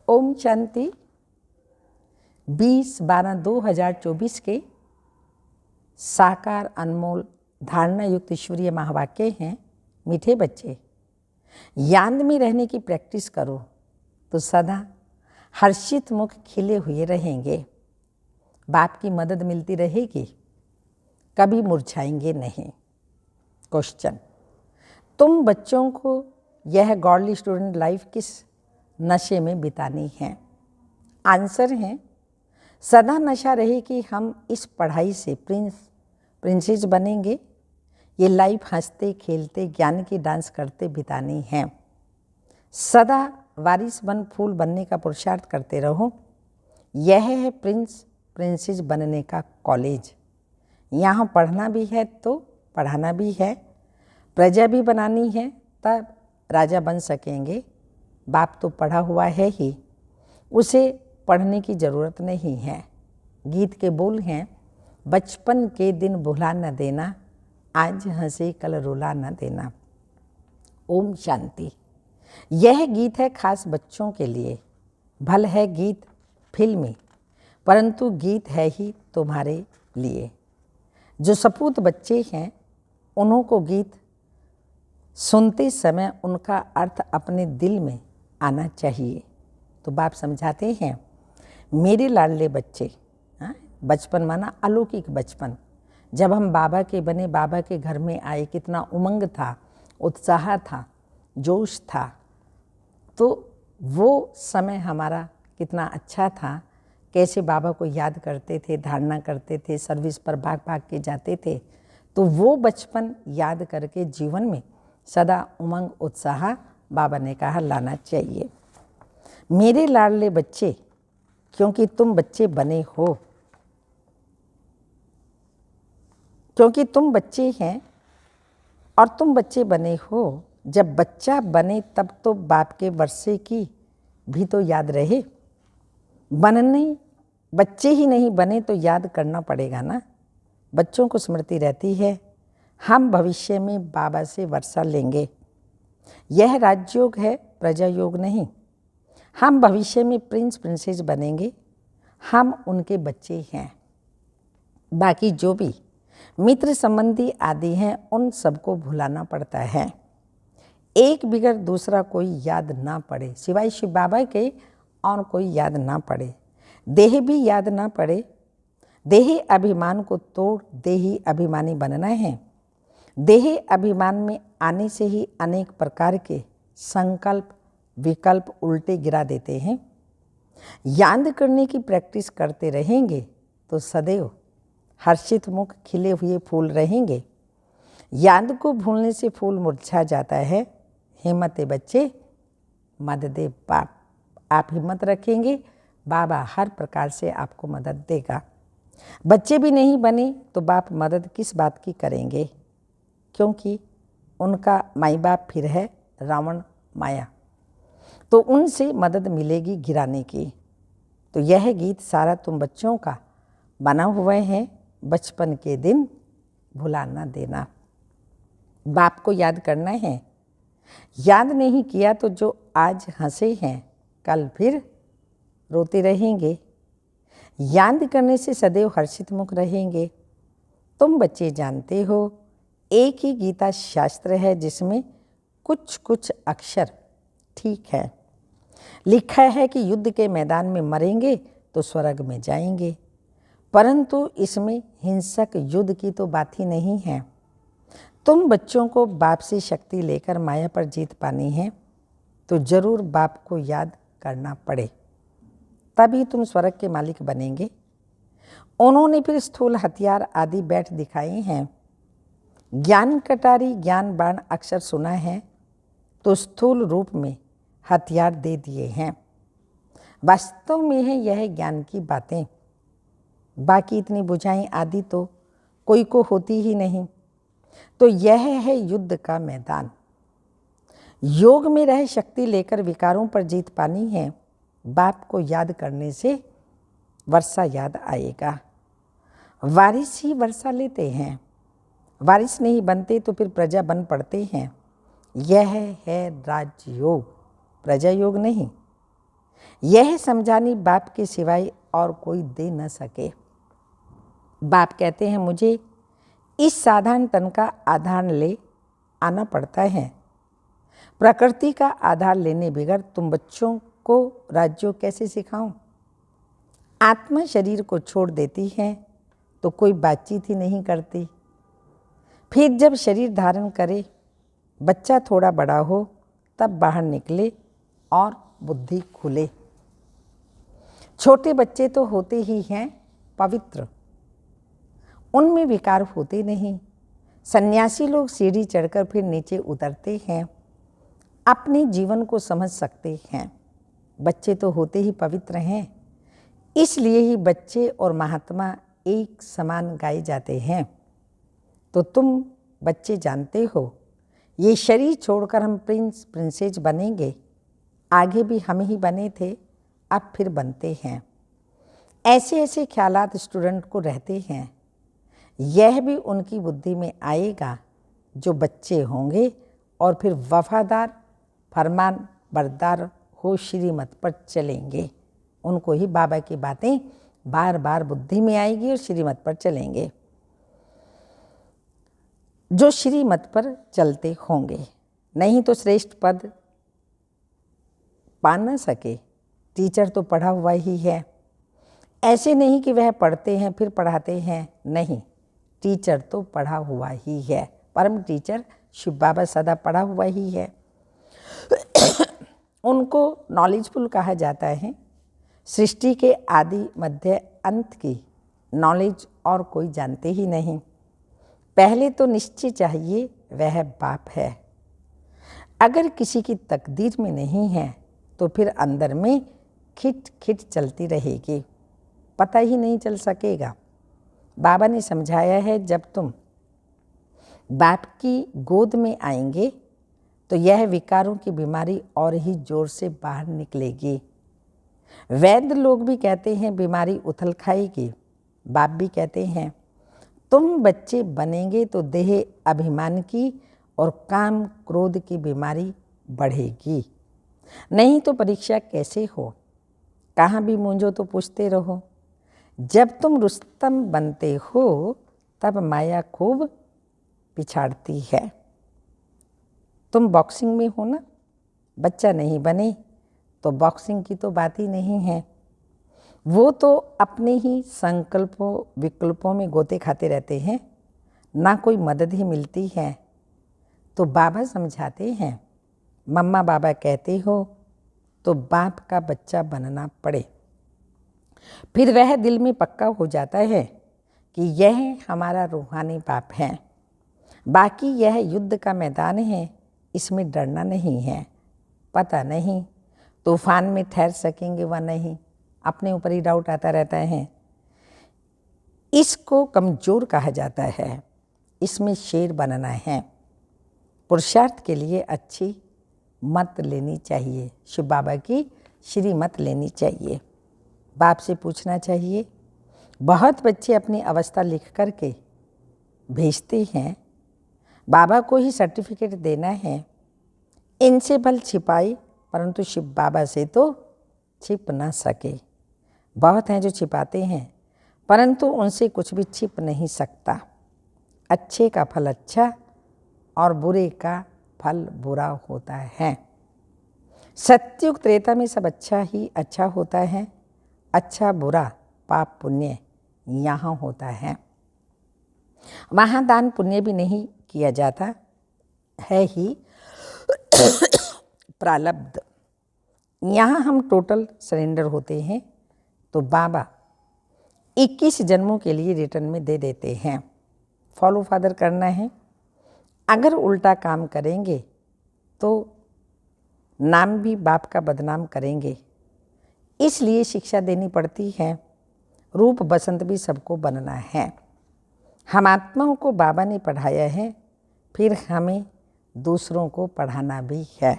ओम शांति। 20/12/2024 के साकार अनमोल धारणा युक्त ईश्वरीय महावाक्य हैं। मीठे बच्चे, याद में रहने की प्रैक्टिस करो तो सदा हर्षित मुख खिले हुए रहेंगे। बाप की मदद मिलती रहेगी, कभी मुरझाएंगे नहीं। क्वेश्चन, तुम बच्चों को यह गॉडली स्टूडेंट लाइफ किस नशे में बितानी है? आंसर है, सदा नशा रहे कि हम इस पढ़ाई से प्रिंसेस बनेंगे। ये लाइफ हंसते खेलते ज्ञान की डांस करते बितानी है। सदा वारिस बन फूल बनने का पुरुषार्थ करते रहो। यह है प्रिंसेस बनने का कॉलेज। यहाँ पढ़ना भी है तो पढ़ाना भी है, प्रजा भी बनानी है, तब राजा बन सकेंगे। बाप तो पढ़ा हुआ है ही, उसे पढ़ने की ज़रूरत नहीं है। गीत के बोल हैं, बचपन के दिन भुला न देना, आज हंसे कल रुला न देना। ओम शांति। यह गीत है खास बच्चों के लिए। भल है गीत फिल्मी, परंतु गीत है ही तुम्हारे लिए। जो सपूत बच्चे हैं, उन्हों को गीत सुनते समय उनका अर्थ अपने दिल में आना चाहिए। तो बाप समझाते हैं, मेरे लाडले बच्चे, बचपन माना अलौकिक बचपन। जब हम बाबा के बने, बाबा के घर में आए, कितना उमंग था, उत्साह था, जोश था। तो वो समय हमारा कितना अच्छा था। कैसे बाबा को याद करते थे, धारणा करते थे, सर्विस पर भाग भाग के जाते थे। तो वो बचपन याद करके जीवन में सदा उमंग उत्साह बाबा ने कहा लाना चाहिए। मेरे लाडले बच्चे, क्योंकि तुम बच्चे बने हो, क्योंकि तुम बच्चे हैं और तुम बच्चे बने हो। जब बच्चा बने तब तो बाप के वर्षे की भी तो याद रहे। बनने बच्चे ही नहीं बने तो याद करना पड़ेगा ना। बच्चों को स्मृति रहती है, हम भविष्य में बाबा से वर्षा लेंगे। यह राजयोग है, प्रजा योग नहीं। हम भविष्य में प्रिंसेस बनेंगे, हम उनके बच्चे हैं। बाकी जो भी मित्र संबंधी आदि हैं, उन सबको भुलाना पड़ता है। एक बिगड़ दूसरा कोई याद ना पड़े, सिवाय शिव बाबा के और कोई याद ना पड़े। देह भी याद ना पड़े। देही अभिमान को तोड़ देही अभिमानी बनना है। देही अभिमान में आने से ही अनेक प्रकार के संकल्प विकल्प उल्टे गिरा देते हैं। याद करने की प्रैक्टिस करते रहेंगे तो सदैव हर्षित मुख खिले हुए फूल रहेंगे। याद को भूलने से फूल मुरझा जाता है। हिम्मत बच्चे, मदद बाप। आप हिम्मत रखेंगे, बाबा हर प्रकार से आपको मदद देगा। बच्चे भी नहीं बने तो बाप मदद किस बात की करेंगे, क्योंकि उनका माई बाप फिर है रावण माया, तो उनसे मदद मिलेगी गिराने की। तो यह गीत सारा तुम बच्चों का बना हुआ है। बचपन के दिन भुला ना देना। बाप को याद करना है। याद नहीं किया तो जो आज हंसे हैं, कल फिर रोते रहेंगे। याद करने से सदैव हर्षित मुख रहेंगे। तुम बच्चे जानते हो, एक ही गीता शास्त्र है जिसमें कुछ कुछ अक्षर ठीक है। लिखा है कि युद्ध के मैदान में मरेंगे तो स्वर्ग में जाएंगे, परंतु इसमें हिंसक युद्ध की तो बात ही नहीं है। तुम बच्चों को बाप से शक्ति लेकर माया पर जीत पानी है, तो जरूर बाप को याद करना पड़े, तभी तुम स्वर्ग के मालिक बनेंगे। उन्होंने फिर स्थूल हथियार आदि बैठ दिखाए हैं। ज्ञान कटारी ज्ञान बाण अक्षर सुना है, तो स्थूल रूप में हथियार दे दिए हैं। वास्तव में है यह ज्ञान की बातें। बाकी इतनी बुझाई आदि तो कोई को होती ही नहीं। तो यह है युद्ध का मैदान। योग में रह शक्ति लेकर विकारों पर जीत पानी है। बाप को याद करने से वर्षा याद आएगा। वारिस ही वर्षा लेते हैं, वारिस नहीं बनते तो फिर प्रजा बन पड़ते हैं। यह है राजयोग, प्रजा योग नहीं। यह समझानी बाप के सिवाय और कोई दे न सके। बाप कहते हैं मुझे इस साधारण तन का आधार ले आना पड़ता है। प्रकृति का आधार लेने बगैर तुम बच्चों को राज्यों कैसे सिखाऊं? आत्मा शरीर को छोड़ देती है तो कोई बातचीत ही नहीं करती। फिर जब शरीर धारण करे, बच्चा थोड़ा बड़ा हो, तब बाहर निकले और बुद्धि खुले। छोटे बच्चे तो होते ही हैं पवित्र, उनमें विकार होते नहीं। सन्यासी लोग सीढ़ी चढ़कर फिर नीचे उतरते हैं, अपने जीवन को समझ सकते हैं। बच्चे तो होते ही पवित्र हैं, इसलिए ही बच्चे और महात्मा एक समान गाए जाते हैं। तो तुम बच्चे जानते हो, ये शरीर छोड़कर हम प्रिंस प्रिंसेस बनेंगे। आगे भी हम ही बने थे, अब फिर बनते हैं। ऐसे ऐसे ख्यालात स्टूडेंट को रहते हैं। यह भी उनकी बुद्धि में आएगा जो बच्चे होंगे और फिर वफादार फरमान बरदार हो श्रीमत पर चलेंगे। उनको ही बाबा की बातें बार बार बुद्धि में आएगी और श्रीमत पर चलेंगे। जो श्रीमत पर चलते होंगे, नहीं तो श्रेष्ठ पद पा न सके। टीचर तो पढ़ा हुआ ही है। ऐसे नहीं कि वह पढ़ते हैं फिर पढ़ाते हैं, नहीं, टीचर तो पढ़ा हुआ ही है। परम टीचर शिव बाबा सदा पढ़ा हुआ ही है। उनको नॉलेजफुल कहा जाता है। सृष्टि के आदि मध्य अंत की नॉलेज और कोई जानते ही नहीं। पहले तो निश्चय चाहिए वह बाप है। अगर किसी की तकदीर में नहीं है तो फिर अंदर में खिट खिट चलती रहेगी, पता ही नहीं चल सकेगा। बाबा ने समझाया है, जब तुम बाप की गोद में आएंगे तो यह विकारों की बीमारी और ही जोर से बाहर निकलेगी। वैद्य लोग भी कहते हैं बीमारी उथल खाएगी। बाप भी कहते हैं तुम बच्चे बनेंगे तो देह अभिमान की और काम क्रोध की बीमारी बढ़ेगी। नहीं तो परीक्षा कैसे हो? कहाँ भी मूंझो तो पूछते रहो। जब तुम रुस्तम बनते हो तब माया खूब पिछाड़ती है। तुम बॉक्सिंग में हो ना, बच्चा नहीं बने तो बॉक्सिंग की तो बात ही नहीं है। वो तो अपने ही संकल्पों विकल्पों में गोते खाते रहते हैं, ना कोई मदद ही मिलती है। तो बाबा समझाते हैं, मम्मा बाबा कहते हो तो बाप का बच्चा बनना पड़े। फिर वह दिल में पक्का हो जाता है कि यह हमारा रूहानी बाप है। बाकी यह युद्ध का मैदान है, इसमें डरना नहीं है। पता नहीं तूफान में ठहर सकेंगे व नहीं, अपने ऊपर ही डाउट आता रहता है। इसको कमज़ोर कहा जाता है, इसमें शेर बनना है। पुरुषार्थ के लिए अच्छी मत लेनी चाहिए, शिव बाबा की श्री मत लेनी चाहिए। बाप से पूछना चाहिए। बहुत बच्चे अपनी अवस्था लिख कर के भेजते हैं, बाबा को ही सर्टिफिकेट देना है। इनसे भल छिपाई, परंतु शिव बाबा से तो छिप ना सके। बहुत हैं जो छिपाते हैं, परंतु उनसे कुछ भी छिप नहीं सकता। अच्छे का फल अच्छा और बुरे का फल बुरा होता है। सत्युग त्रेता में सब अच्छा ही अच्छा होता है। अच्छा बुरा पाप पुण्य यहाँ होता है। वहाँ दान पुण्य भी नहीं किया जाता है ही प्रारब्ध। यहाँ हम टोटल सरेंडर होते हैं तो बाबा 21 जन्मों के लिए रिटर्न में दे देते हैं। फॉलो फादर करना है। अगर उल्टा काम करेंगे तो नाम भी बाप का बदनाम करेंगे, इसलिए शिक्षा देनी पड़ती है। रूप बसंत भी सबको बनना है। हम आत्माओं को बाबा ने पढ़ाया है, फिर हमें दूसरों को पढ़ाना भी है।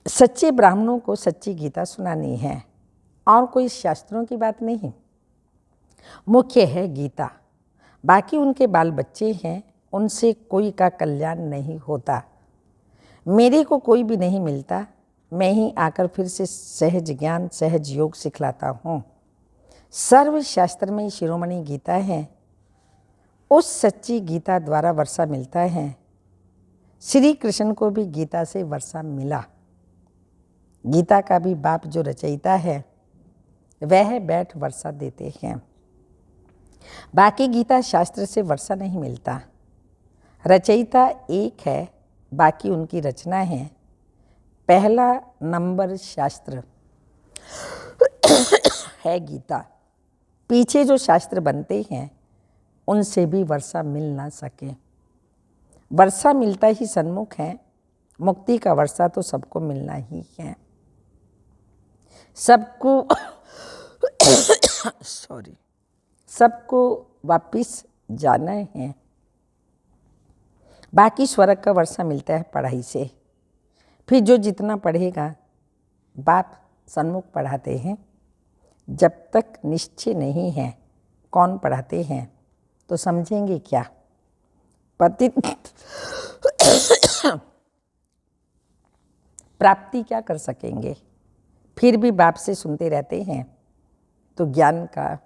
सच्चे ब्राह्मणों को सच्ची गीता सुनानी है और कोई शास्त्रों की बात नहीं। मुख्य है गीता, बाकी उनके बाल बच्चे हैं, उनसे कोई का कल्याण नहीं होता। मेरे को कोई भी नहीं मिलता, मैं ही आकर फिर से सहज ज्ञान सहज योग सिखलाता हूँ। सर्वशास्त्र में शिरोमणि गीता है, उस सच्ची गीता द्वारा वर्षा मिलता है। श्री कृष्ण को भी गीता से वर्षा मिला। गीता का भी बाप जो रचयिता है वह बैठ वर्षा देते हैं। बाकी गीता शास्त्र से वर्षा नहीं मिलता। रचयिता एक है, बाकी उनकी रचना है। पहला नंबर शास्त्र है गीता। पीछे जो शास्त्र बनते हैं उनसे भी वर्षा मिल ना सके। वर्षा मिलता ही सन्मुख है, मुक्ति का वर्षा तो सबको मिलना ही है। सबको सबको वापिस जाना है। बाकी स्वर्ग का वर्षा मिलता है पढ़ाई से। फिर जो जितना पढ़ेगा, बाप सन्मुख पढ़ाते हैं। जब तक निश्चय नहीं है कौन पढ़ाते हैं तो समझेंगे क्या? पतित प्राप्ति क्या कर सकेंगे? फिर भी बाप से सुनते रहते हैं तो ज्ञान का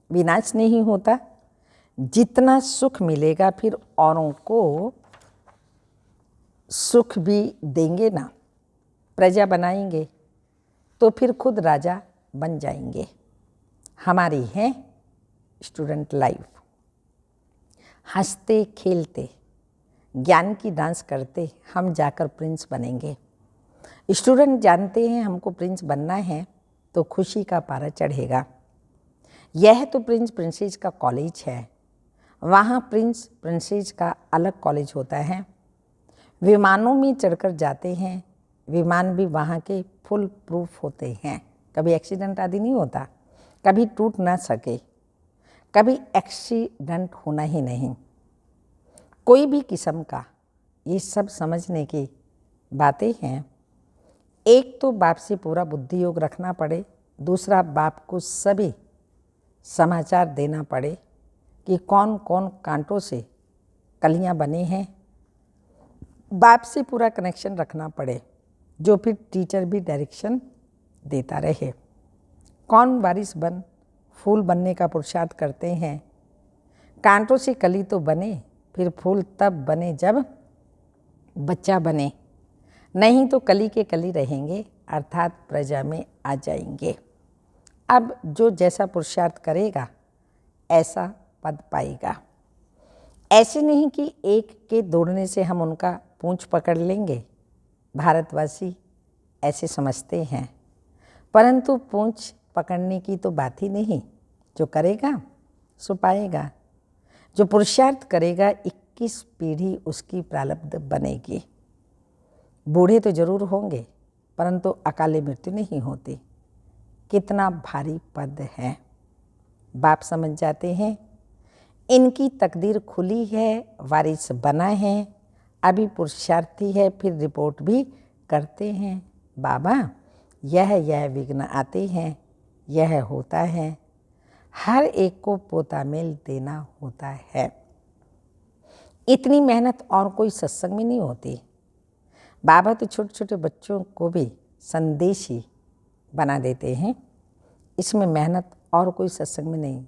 विनाश नहीं होता। जितना सुख मिलेगा फिर औरों को सुख भी देंगे ना, प्रजा बनाएंगे तो फिर खुद राजा बन जाएंगे। हमारी है स्टूडेंट लाइफ। हंसते खेलते ज्ञान की डांस करते हम जाकर प्रिंस बनेंगे। स्टूडेंट जानते हैं हमको प्रिंस बनना है तो खुशी का पारा चढ़ेगा। यह तो प्रिंस प्रिंसेस का कॉलेज है, वहाँ प्रिंस प्रिंसेस का अलग कॉलेज होता है। विमानों में चढ़कर जाते हैं, विमान भी वहाँ के फुल प्रूफ होते हैं। कभी एक्सीडेंट आदि नहीं होता, कभी टूट ना सके, कभी एक्सीडेंट होना ही नहीं, कोई भी किस्म का। ये सब समझने की बातें हैं। एक तो बाप से पूरा बुद्धि योग रखना पड़े, दूसरा बाप को सभी समाचार देना पड़े कि कौन कौन कांटों से कलियां बने हैं। बाप से पूरा कनेक्शन रखना पड़े, जो फिर टीचर भी डायरेक्शन देता रहे। कौन बारिश बन फूल बनने का पुरुषार्थ करते हैं। कांटों से कली तो बने, फिर फूल तब बने जब बच्चा बने, नहीं तो कली के कली रहेंगे, अर्थात प्रजा में आ जाएंगे। अब जो जैसा पुरुषार्थ करेगा ऐसा पद पाएगा। ऐसे नहीं कि एक के दौड़ने से हम उनका पूंछ पकड़ लेंगे। भारतवासी ऐसे समझते हैं, परंतु पूंछ पकड़ने की तो बात ही नहीं। जो करेगा सो पाएगा। जो पुरुषार्थ करेगा 21 पीढ़ी उसकी प्रारब्ध बनेगी। बूढ़े तो जरूर होंगे, परंतु अकाले मृत्यु नहीं होती। कितना भारी पद है। बाप समझ जाते हैं इनकी तकदीर खुली है, वारिस बना है, अभी पुरुषार्थी है, फिर रिपोर्ट भी करते हैं। बाबा यह विघ्न आते हैं, यह होता है। हर एक को पोता मेल देना होता है। इतनी मेहनत और कोई सत्संग में नहीं होती। बाबा तो छोटे छोटे बच्चों को भी संदेशी बना देते हैं। इसमें मेहनत और कोई सत्संग में नहीं।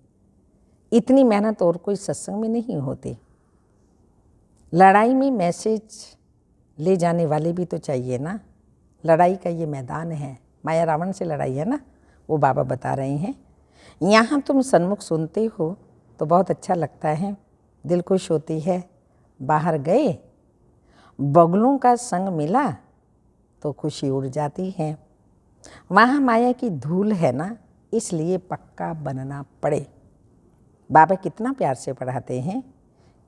इतनी मेहनत और कोई सत्संग में नहीं होती। लड़ाई में मैसेज ले जाने वाले भी तो चाहिए ना। लड़ाई का ये मैदान है, माया रावण से लड़ाई है ना, वो बाबा बता रहे हैं। यहाँ तुम सन्मुख सुनते हो तो बहुत अच्छा लगता है, दिल खुश होती है। बाहर गए बगलों का संग मिला तो खुशी उड़ जाती है। वहाँ माया की धूल है ना, इसलिए पक्का बनना पड़े। बाबा कितना प्यार से पढ़ाते हैं,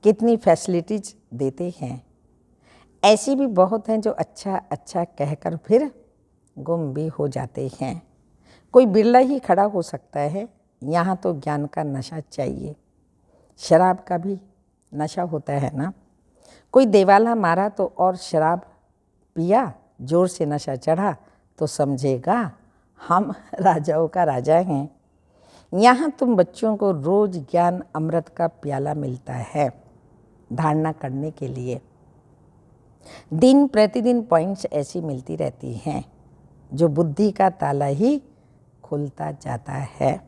कितनी फैसिलिटीज देते हैं। ऐसी भी बहुत हैं जो अच्छा अच्छा कहकर फिर गुम भी हो जाते हैं। कोई बिरला ही खड़ा हो सकता है। यहाँ तो ज्ञान का नशा चाहिए। शराब का भी नशा होता है ना। कोई देवाला मारा तो और शराब पिया, जोर से नशा चढ़ा तो समझेगा हम राजाओं का राजा हैं। यहाँ तुम बच्चों को रोज ज्ञान अमृत का प्याला मिलता है धारणा करने के लिए। दिन प्रतिदिन पॉइंट्स ऐसी मिलती रहती हैं। जो बुद्धि का ताला ही खुलता जाता है।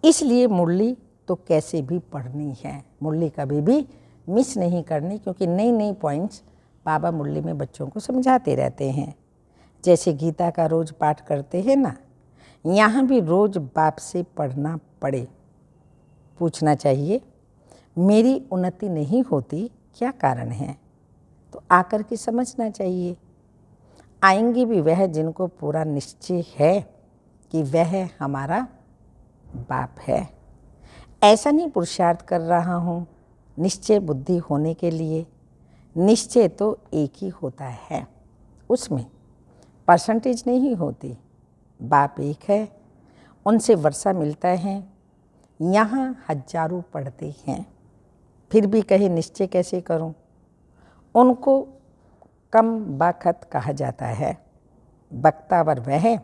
इसलिए मुरली तो कैसे भी पढ़नी है, मुरली कभी भी मिस नहीं करनी, क्योंकि नई नई पॉइंट्स बाबा मुरली में बच्चों को समझाते रहते हैं। जैसे गीता का रोज़ पाठ करते हैं ना, यहाँ भी रोज़ बाप से पढ़ना पड़े, पूछना चाहिए मेरी उन्नति नहीं होती, क्या कारण है, तो आकर के समझना चाहिए। आएंगे भी वह जिनको पूरा निश्चय है कि वह हमारा बाप है। ऐसा नहीं पुरुषार्थ कर रहा हूँ निश्चय बुद्धि होने के लिए। निश्चय तो एक ही होता है, उसमें परसेंटेज नहीं होती। बाप एक है, उनसे वर्षा मिलता है। यहाँ हजारों पढ़ते हैं, फिर भी कहे निश्चय कैसे करूं। उनको कम बखत कहा जाता है। बख्तावर वह है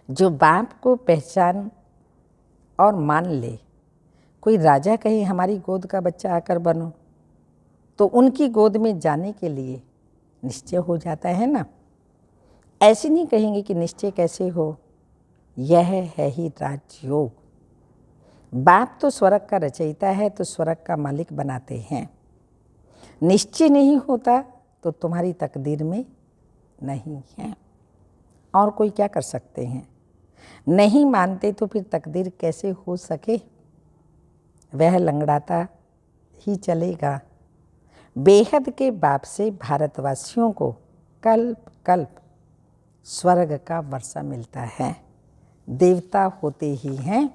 जो बाप को पहचान और मान ले। कोई राजा कहे हमारी गोद का बच्चा आकर बनो, तो उनकी गोद में जाने के लिए निश्चय हो जाता है ना। ऐसे नहीं कहेंगे कि निश्चय कैसे हो, यह है ही राजयोग। बाप तो स्वर्ग का रचयिता है, तो स्वर्ग का मालिक बनाते हैं। निश्चय नहीं होता तो तुम्हारी तकदीर में नहीं है, और कोई क्या कर सकते हैं। नहीं मानते तो फिर तकदीर कैसे हो सके, वह लंगड़ाता ही चलेगा। बेहद के बाप से भारतवासियों को कल्प कल्प स्वर्ग का वर्षा मिलता है। देवता होते ही हैं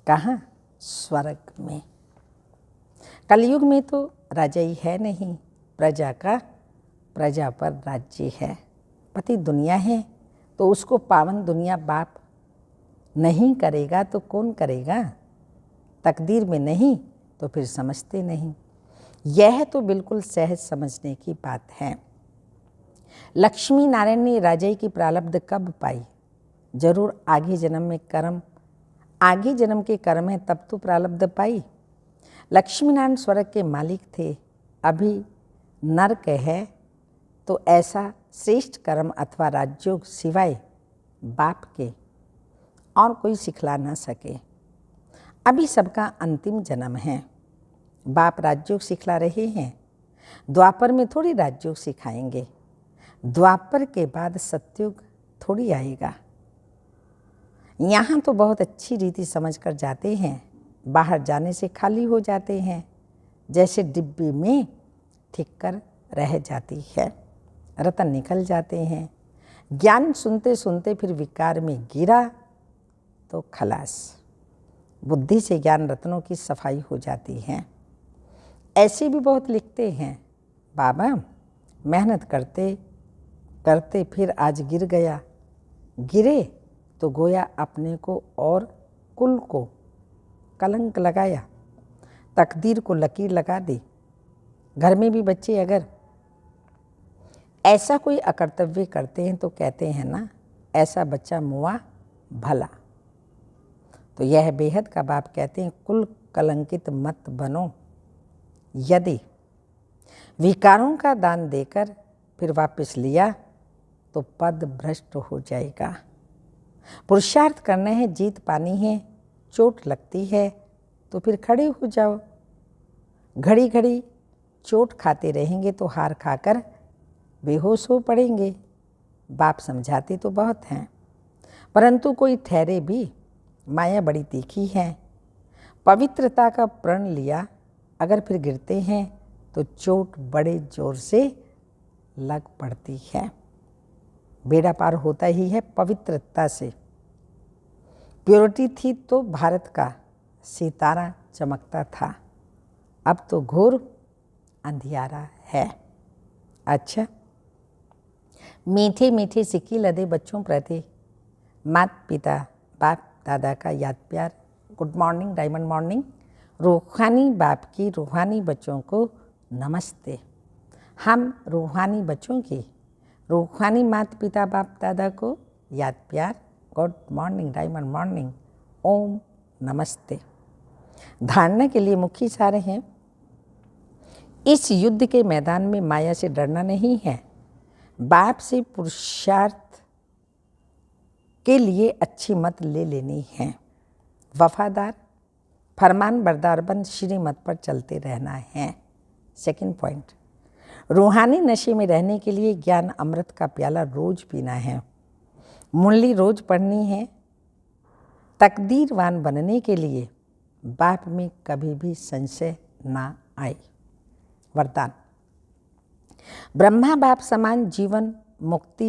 कहाँ, स्वर्ग में। कलयुग में तो राजा ही है नहीं, प्रजा का प्रजा पर राज्य है। पति दुनिया है तो उसको पावन दुनिया बाप नहीं करेगा तो कौन करेगा। तकदीर में नहीं तो फिर समझते नहीं। यह तो बिल्कुल सहज समझने की बात है। लक्ष्मी नारायण ने राजाई की प्रारब्ध कब पाई, जरूर आगे जन्म में कर्म, आगे जन्म के कर्म है तब तो प्रारब्ध पाई। लक्ष्मी नारायण स्वर्ग के मालिक थे, अभी नरक है, तो ऐसा श्रेष्ठ कर्म अथवा राजयोग सिवाय बाप के और कोई सिखला ना सके। अभी सबका अंतिम जन्म है। बाप राजयोग सिखला रहे हैं, द्वापर में थोड़ी राजयोग सिखाएंगे। द्वापर के बाद सतयुग थोड़ी आएगा। यहाँ तो बहुत अच्छी रीति समझ कर जाते हैं, बाहर जाने से खाली हो जाते हैं, जैसे डिब्बे में ठीक कर रह जाती है, रतन निकल जाते हैं। ज्ञान सुनते सुनते फिर विकार में गिरा तो खलास। बुद्धि से ज्ञान रत्नों की सफाई हो जाती है। ऐसे भी बहुत लिखते हैं, बाबा मेहनत करते करते फिर आज गिर गया, गिरे तो गोया अपने को और कुल को कलंक लगाया, तकदीर को लकीर लगा दी। घर में भी बच्चे अगर ऐसा कोई अकर्तव्य करते हैं तो कहते हैं ना, ऐसा बच्चा मुआ भला। तो यह बेहद का बाप कहते हैं, कुल कलंकित मत बनो। यदि विकारों का दान देकर फिर वापस लिया तो पद भ्रष्ट हो जाएगा। पुरुषार्थ करना है, जीत पानी है, चोट लगती है तो फिर खड़े हो जाओ। घड़ी घड़ी चोट खाते रहेंगे तो हार खाकर बेहोश हो पड़ेंगे। बाप समझाते तो बहुत हैं, परंतु कोई ठहरे भी, माया बड़ी तीखी है। पवित्रता का प्रण लिया, अगर फिर गिरते हैं तो चोट बड़े जोर से लग पड़ती है। बेड़ा पार होता ही है पवित्रता से। प्योरिटी थी तो भारत का सितारा चमकता था, अब तो घोर अंधियारा है। अच्छा, मीठे मीठे सिक्की लदे बच्चों प्रति माता पिता बाप दादा का याद प्यार। Good morning, diamond morning. रूहानी बाप की रूहानी बच्चों को नमस्ते। हम रूहानी बच्चों की रूहानी माता पिता बाप दादा को याद प्यार। गुड मॉर्निंग, डायमंड मॉर्निंग, ओम नमस्ते। धारणा के लिए मुख्य सारे हैं, इस युद्ध के मैदान में माया से डरना नहीं है, बाप से पुरुषार्थ के लिए अच्छी मत ले लेनी है। वफादार फरमान बरदार बन श्रीमत पर चलते रहना है। सेकंड पॉइंट, रूहानी नशे में रहने के लिए ज्ञान अमृत का प्याला रोज पीना है। मुरली रोज पढ़नी है। तकदीरवान बनने के लिए बाप में कभी भी संशय ना आए। वरदान, ब्रह्मा बाप समान जीवन मुक्त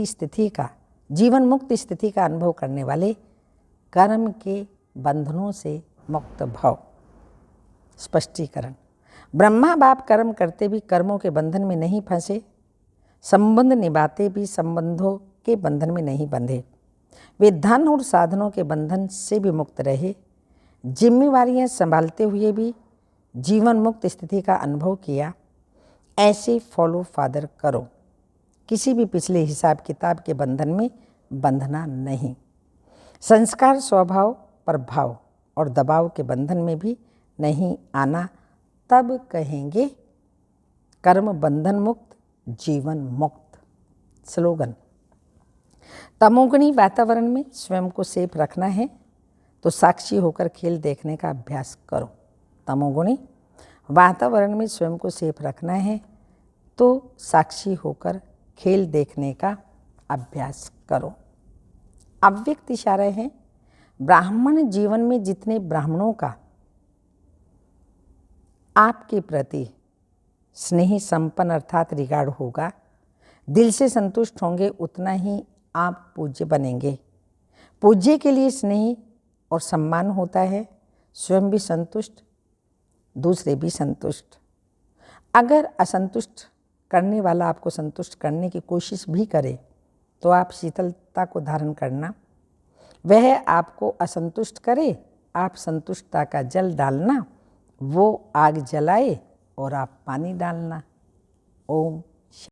स्थिति का अनुभव करने वाले कर्म के बंधनों से मुक्त भव। स्पष्टीकरण, ब्रह्मा बाप कर्म करते भी कर्मों के बंधन में नहीं फंसे, संबंध निभाते भी संबंधों के बंधन में नहीं बंधे। वे धन और साधनों के बंधन से भी मुक्त रहे। जिम्मेवारियां संभालते हुए भी जीवन मुक्त स्थिति का अनुभव किया। ऐसे फॉलो फादर करो। किसी भी पिछले हिसाब किताब के बंधन में बंधना नहीं। संस्कार, स्वभाव, प्रभाव और दबाव के बंधन में भी नहीं आना, तब कहेंगे कर्म बंधन मुक्त, जीवन मुक्त। स्लोगन, तमोगुणी वातावरण में स्वयं को सेफ रखना है तो साक्षी होकर खेल देखने का अभ्यास करो। तमोगुणी वातावरण में स्वयं को सेफ रखना है तो साक्षी होकर खेल देखने का अभ्यास करो। अव्यक्त इशारे हैं। ब्राह्मण जीवन में जितने ब्राह्मणों का आपके प्रति स्नेही संपन्न अर्थात रिगार्ड होगा, दिल से संतुष्ट होंगे, उतना ही आप पूज्य बनेंगे। पूज्य के लिए स्नेही और सम्मान होता है। स्वयं भी संतुष्ट, दूसरे भी संतुष्ट। अगर असंतुष्ट करने वाला आपको संतुष्ट करने की कोशिश भी करे तो आप शीतलता को धारण करना। वह आपको असंतुष्ट करे, आप संतुष्टता का जल डालना। वो आग जलाए और आप पानी डालना। ओम